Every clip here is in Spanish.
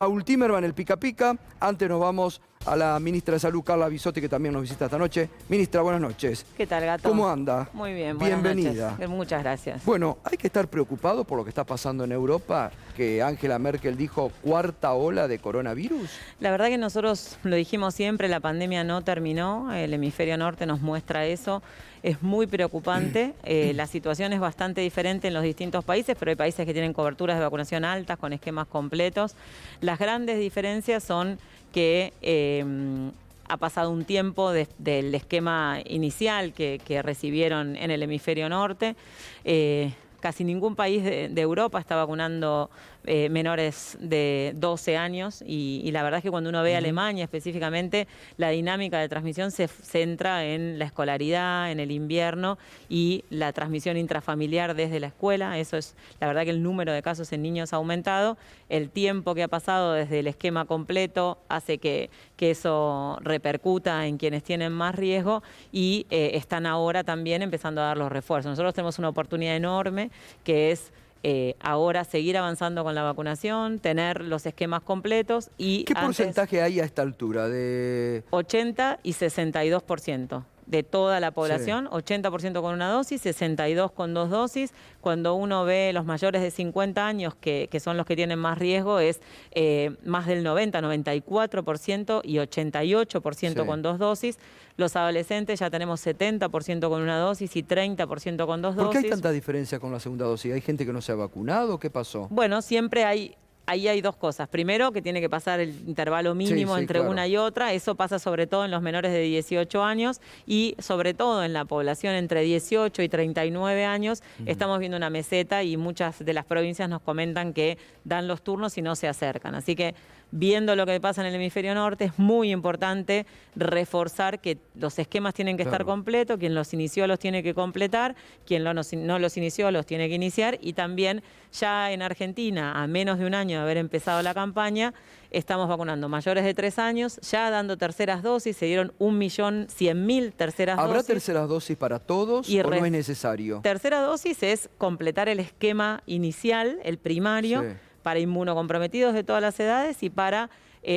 Paul Timerman, el Pica Pica. Antes nos vamos a la ministra de Salud, Carla Bisotti, que también nos visita esta noche. Ministra, buenas noches. ¿Qué tal, Gato? ¿Cómo anda? Muy bien, buenas Bienvenida. noches. Muchas gracias. Bueno, hay que estar preocupado por lo que está pasando en Europa, que Angela Merkel dijo cuarta ola de coronavirus. La verdad que nosotros lo dijimos siempre, la pandemia no terminó, el hemisferio norte nos muestra eso. Es muy preocupante, la situación es bastante diferente en los distintos países, pero hay países que tienen coberturas de vacunación altas, con esquemas completos. Las grandes diferencias son que ha pasado un tiempo del esquema inicial que recibieron en el hemisferio norte. Casi ningún país de Europa está vacunando menores de 12 años y la verdad es que cuando uno ve a Alemania específicamente, la dinámica de transmisión se centra en la escolaridad, en el invierno y la transmisión intrafamiliar desde la escuela. Eso es, la verdad que el número de casos en niños ha aumentado. El tiempo que ha pasado desde el esquema completo hace que eso repercuta en quienes tienen más riesgo y están ahora también empezando a dar los refuerzos. Nosotros tenemos una oportunidad enorme que es ahora seguir avanzando con la vacunación, tener los esquemas completos y ¿Qué porcentaje hay a esta altura? 80 y 62% de toda la población, sí. 80% con una dosis, 62% con 2 dosis. Cuando uno ve los mayores de 50 años, que son los que tienen más riesgo, es más del 90, 94% y 88% sí. con 2 dosis. Los adolescentes ya tenemos 70% con una dosis y 30% con 2 dosis. ¿Por qué hay tanta diferencia con la segunda dosis? ¿Hay gente que no se ha vacunado? ¿Qué pasó? Bueno, siempre hay... Ahí hay dos cosas. Primero, que tiene que pasar el intervalo mínimo entre claro. una y otra. Eso pasa sobre todo en los menores de 18 años y sobre todo en la población entre 18 y 39 años. Estamos viendo una meseta y muchas de las provincias nos comentan que dan los turnos y no se acercan. Así que viendo lo que pasa en el hemisferio norte, es muy importante reforzar que los esquemas tienen que estar completos, quien los inició los tiene que completar, quien no los inició los tiene que iniciar y también ya en Argentina, a menos de un año de haber empezado la campaña, estamos vacunando mayores de 3 años, ya dando terceras dosis, se dieron 1.100.000 terceras dosis. ¿Habrá terceras dosis para todos o no es necesario? Tercera dosis es completar el esquema inicial, el primario, para inmunocomprometidos de todas las edades y para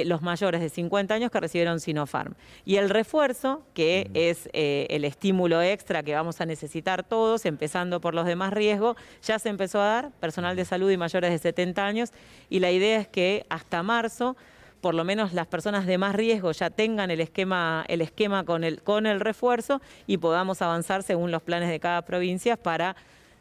los mayores de 50 años que recibieron Sinopharm. Y el refuerzo, que es el estímulo extra que vamos a necesitar todos, empezando por los de más riesgo, ya se empezó a dar, personal de salud y mayores de 70 años, y la idea es que hasta marzo, por lo menos las personas de más riesgo ya tengan el esquema con el refuerzo y podamos avanzar según los planes de cada provincia para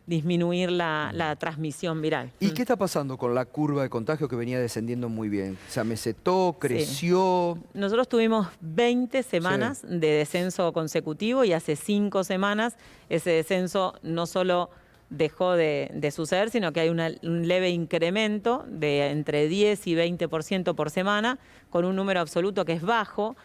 disminuir la transmisión viral. ¿Y qué está pasando con la curva de contagio que venía descendiendo muy bien? ¿Se amesetó, creció? Sí. Nosotros tuvimos 20 semanas de descenso consecutivo y hace 5 semanas ese descenso no solo dejó de suceder, sino que hay un leve incremento de entre 10 y 20% por semana, con un número absoluto que es bajo,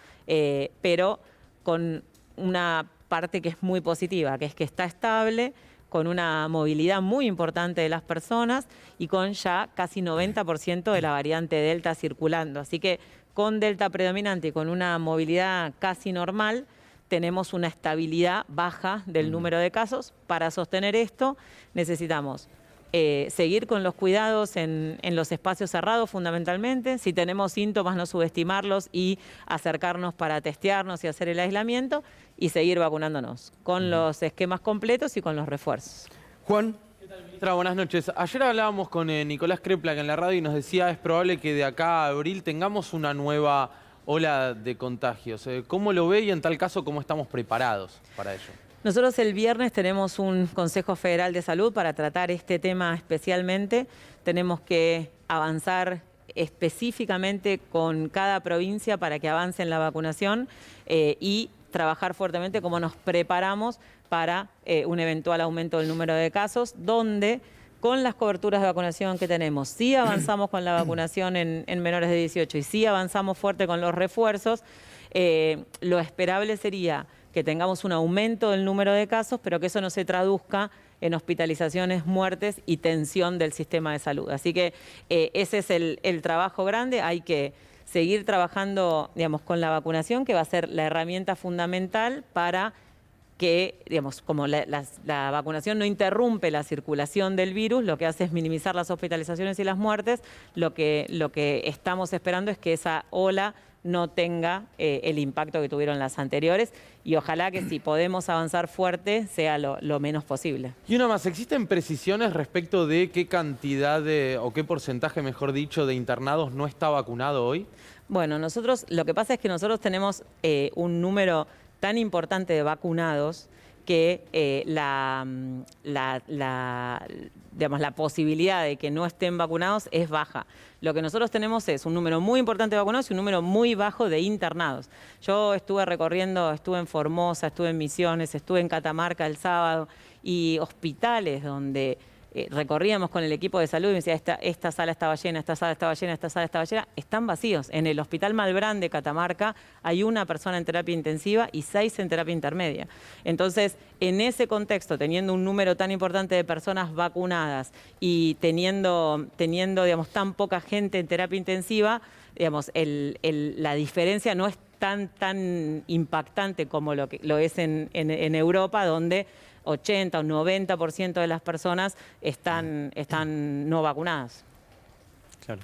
pero con una parte que es muy positiva, que es que está estable, con una movilidad muy importante de las personas y con ya casi 90% de la variante Delta circulando. Así que con Delta predominante y con una movilidad casi normal, tenemos una estabilidad baja del número de casos. Para sostener esto necesitamos seguir con los cuidados en los espacios cerrados fundamentalmente. Si tenemos síntomas, no subestimarlos y acercarnos para testearnos y hacer el aislamiento y seguir vacunándonos con los esquemas completos y con los refuerzos. Juan. ¿Qué tal, ministra? Buenas noches. Ayer hablábamos con Nicolás Kreplak en la radio y nos decía es probable que de acá a abril tengamos una nueva ola de contagios. ¿Cómo lo ve y en tal caso cómo estamos preparados para ello? Nosotros el viernes tenemos un Consejo Federal de Salud para tratar este tema especialmente. Tenemos que avanzar específicamente con cada provincia para que avance en la vacunación y trabajar fuertemente cómo nos preparamos para un eventual aumento del número de casos, donde con las coberturas de vacunación que tenemos, sí avanzamos con la vacunación en menores de 18 y sí avanzamos fuerte con los refuerzos, lo esperable sería que tengamos un aumento del número de casos, pero que eso no se traduzca en hospitalizaciones, muertes y tensión del sistema de salud. Así que ese es el trabajo grande. Hay que seguir trabajando, digamos, con la vacunación, que va a ser la herramienta fundamental para que, digamos, como la vacunación no interrumpe la circulación del virus, lo que hace es minimizar las hospitalizaciones y las muertes. Lo que estamos esperando es que esa ola no tenga el impacto que tuvieron las anteriores, y ojalá que si podemos avanzar fuerte sea lo menos posible. Y una más, ¿existen precisiones respecto de qué cantidad o qué porcentaje, mejor dicho, de internados no está vacunado hoy? Bueno, lo que pasa es que nosotros tenemos un número tan importante de vacunados que digamos, la posibilidad de que no estén vacunados es baja. Lo que nosotros tenemos es un número muy importante de vacunados y un número muy bajo de internados. Yo estuve en Formosa, estuve en Misiones, estuve en Catamarca el sábado, y hospitales donde recorríamos con el equipo de salud y me decía, esta sala estaba llena, esta sala estaba llena, esta sala estaba llena, están vacíos. En el Hospital Malbrán de Catamarca hay una persona en terapia intensiva y 6 en terapia intermedia. Entonces, en ese contexto, teniendo un número tan importante de personas vacunadas y teniendo digamos, tan poca gente en terapia intensiva, digamos, la diferencia no es tan impactante como lo es en Europa, donde 80 o 90% de las personas están no vacunadas. Claro.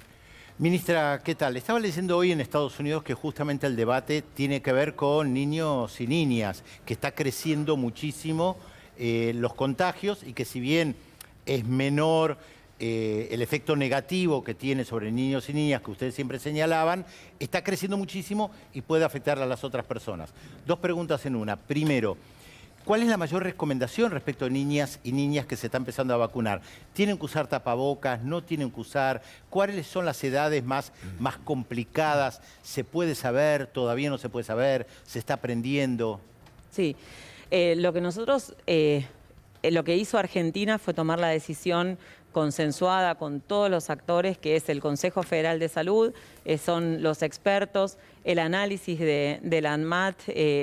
Ministra, ¿qué tal? Estaba leyendo hoy en Estados Unidos que justamente el debate tiene que ver con niños y niñas, que está creciendo muchísimo los contagios, y que si bien es menor el efecto negativo que tiene sobre niños y niñas, que ustedes siempre señalaban, está creciendo muchísimo y puede afectar a las otras personas. 2 preguntas en una. Primero, ¿cuál es la mayor recomendación respecto a niñas y niñas que se están empezando a vacunar? ¿Tienen que usar tapabocas? ¿No tienen que usar? ¿Cuáles son las edades más complicadas? ¿Se puede saber? ¿Todavía no se puede saber? ¿Se está aprendiendo? Sí, lo que hizo Argentina fue tomar la decisión consensuada con todos los actores, que es el Consejo Federal de Salud, son los expertos, el análisis de la ANMAT,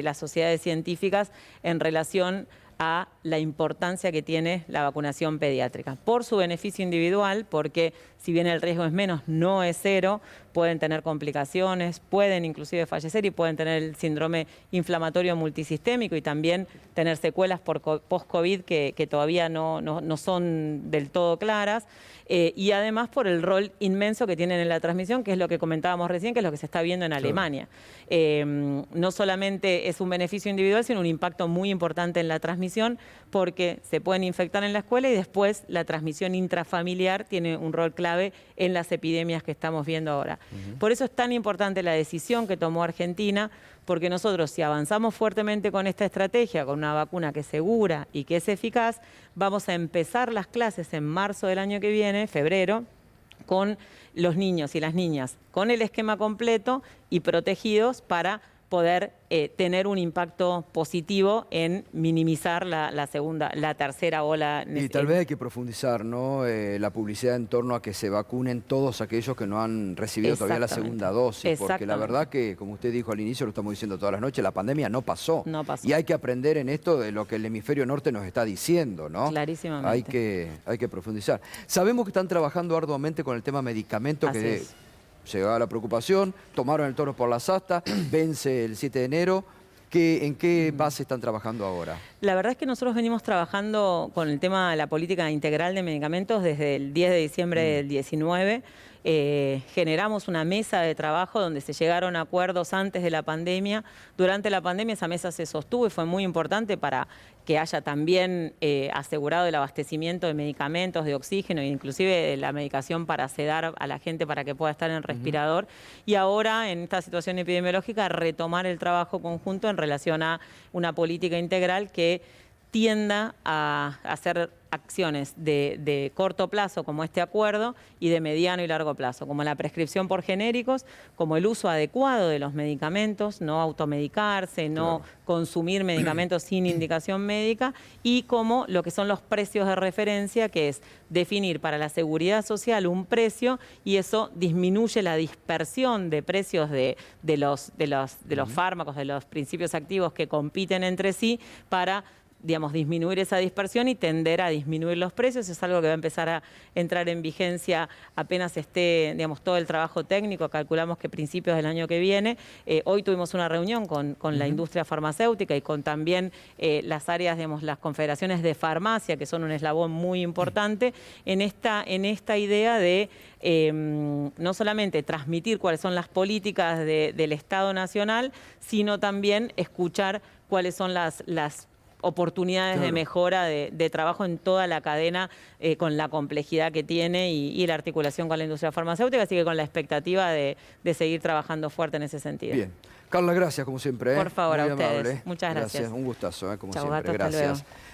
las sociedades científicas, en relación a la importancia que tiene la vacunación pediátrica. Por su beneficio individual, porque si bien el riesgo es menos, no es cero, pueden tener complicaciones, pueden inclusive fallecer y pueden tener el síndrome inflamatorio multisistémico y también tener secuelas post-COVID que todavía no son del todo claras. Y además por el rol inmenso que tienen en la transmisión, que es lo que comentábamos recién, que es lo que se está viendo en Alemania. No solamente es un beneficio individual, sino un impacto muy importante en la transmisión, porque se pueden infectar en la escuela y después la transmisión intrafamiliar tiene un rol clave en las epidemias que estamos viendo ahora. Por eso es tan importante la decisión que tomó Argentina, porque nosotros, si avanzamos fuertemente con esta estrategia, con una vacuna que es segura y que es eficaz, vamos a empezar las clases en marzo del año que viene, febrero, con los niños y las niñas con el esquema completo y protegidos para poder tener un impacto positivo en minimizar la tercera ola. Y tal vez hay que profundizar, ¿no? La publicidad en torno a que se vacunen todos aquellos que no han recibido todavía la segunda dosis. Porque la verdad que, como usted dijo al inicio, lo estamos diciendo todas las noches, la pandemia no pasó. No pasó. Y hay que aprender en esto de lo que el hemisferio norte nos está diciendo, ¿no? Clarísimamente. Hay que profundizar. Sabemos que están trabajando arduamente con el tema medicamentos, Así que es. llegaba la preocupación, tomaron el toro por las astas, vence el 7 de enero. ¿En qué base están trabajando ahora? La verdad es que nosotros venimos trabajando con el tema de la política integral de medicamentos desde el 10 de diciembre del 19. Generamos una mesa de trabajo donde se llegaron a acuerdos antes de la pandemia. Durante la pandemia esa mesa se sostuvo y fue muy importante para que haya también asegurado el abastecimiento de medicamentos, de oxígeno e inclusive la medicación para sedar a la gente para que pueda estar en respirador. Y ahora, en esta situación epidemiológica, retomar el trabajo conjunto en relación a una política integral que tienda a hacer acciones de corto plazo, como este acuerdo, y de mediano y largo plazo, como la prescripción por genéricos, como el uso adecuado de los medicamentos, no automedicarse, no consumir medicamentos sin indicación médica, y como lo que son los precios de referencia, que es definir para la seguridad social un precio, y eso disminuye la dispersión de precios de los fármacos, de los principios activos que compiten entre sí, para digamos, disminuir esa dispersión y tender a disminuir los precios. Es algo que va a empezar a entrar en vigencia apenas esté, digamos, todo el trabajo técnico. Calculamos que principios del año que viene. Hoy tuvimos una reunión con la industria farmacéutica y con también las áreas, digamos, las confederaciones de farmacia, que son un eslabón muy importante, en esta idea de no solamente transmitir cuáles son las políticas del Estado Nacional, sino también escuchar cuáles son las oportunidades de mejora de trabajo en toda la cadena con la complejidad que tiene y la articulación con la industria farmacéutica, así que con la expectativa de seguir trabajando fuerte en ese sentido. Bien. Carla, gracias como siempre. Por favor, muy a ustedes. Amable. Muchas gracias. Un gustazo, como Chau, siempre. Gato, hasta Gracias. luego.